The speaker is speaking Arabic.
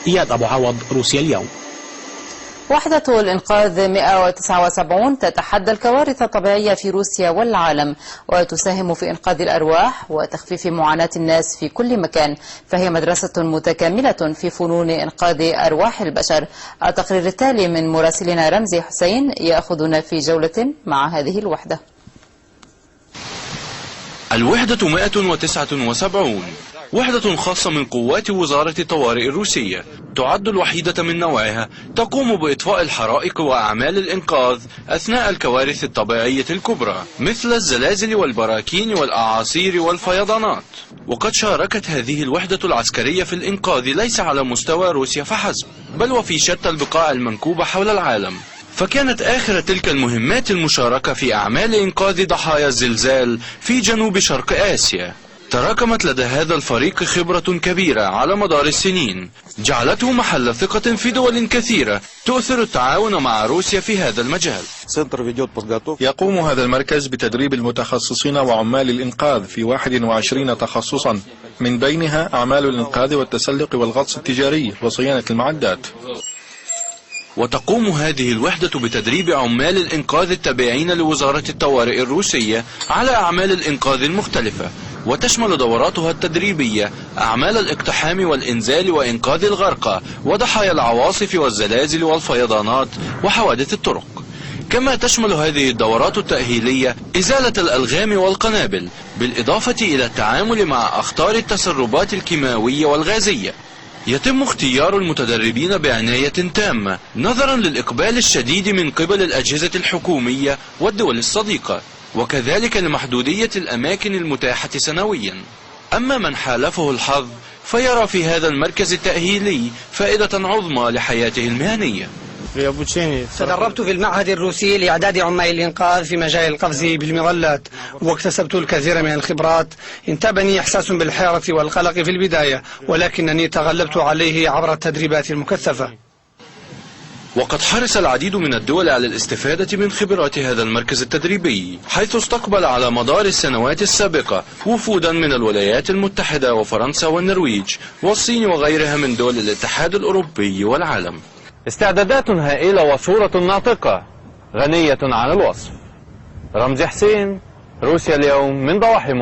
إياد أبو عوض، روسيا اليوم. وحدة الإنقاذ 179 تتحدى الكوارث الطبيعية في روسيا والعالم، وتساهم في إنقاذ الأرواح وتخفيف معاناة الناس في كل مكان، فهي مدرسة متكاملة في فنون إنقاذ أرواح البشر. التقرير التالي من مراسلنا رمزي حسين يأخذنا في جولة مع هذه الوحدة. الوحدة 179 وحدة خاصة من قوات وزارة الطوارئ الروسية، تعد الوحيدة من نوعها، تقوم بإطفاء الحرائق وأعمال الإنقاذ أثناء الكوارث الطبيعية الكبرى مثل الزلازل والبراكين والأعاصير والفيضانات. وقد شاركت هذه الوحدة العسكرية في الإنقاذ ليس على مستوى روسيا فحسب، بل وفي شتى البقاع المنكوبة حول العالم. فكانت آخر تلك المهمات المشاركة في أعمال إنقاذ ضحايا الزلزال في جنوب شرق آسيا. تراكمت لدى هذا الفريق خبرة كبيرة على مدار السنين، جعلته محل ثقة في دول كثيرة تؤثر التعاون مع روسيا في هذا المجال. يقوم هذا المركز بتدريب المتخصصين وعمال الإنقاذ في 21 تخصصا، من بينها أعمال الإنقاذ والتسلق والغطس التجاري وصيانة المعدات. وتقوم هذه الوحدة بتدريب عمال الإنقاذ التابعين لوزارة الطوارئ الروسية على أعمال الإنقاذ المختلفة، وتشمل دوراتها التدريبية أعمال الاقتحام والإنزال وإنقاذ الغرقى وضحايا العواصف والزلازل والفيضانات وحوادث الطرق. كما تشمل هذه الدورات التأهيلية إزالة الألغام والقنابل، بالإضافة إلى التعامل مع أخطار التسربات الكيماوية والغازية. يتم اختيار المتدربين بعناية تامة نظرا للإقبال الشديد من قبل الأجهزة الحكومية والدول الصديقة، وكذلك لمحدودية الأماكن المتاحة سنويا. أما من حالفه الحظ فيرى في هذا المركز التأهيلي فائدة عظمى لحياته المهنية. تدربت في المعهد الروسي لإعداد عمال الإنقاذ في مجال القفز بالمظلات، واكتسبت الكثير من الخبرات. انتابني إحساس بالحيرة والقلق في البداية، ولكنني تغلبت عليه عبر التدريبات المكثفة. وقد حرص العديد من الدول على الاستفادة من خبرات هذا المركز التدريبي، حيث استقبل على مدار السنوات السابقة وفودا من الولايات المتحدة وفرنسا والنرويج والصين وغيرها من دول الاتحاد الأوروبي والعالم. استعدادات هائلة وصورة ناطقة غنية عن الوصف. رمزي حسين، روسيا اليوم، من ضواحي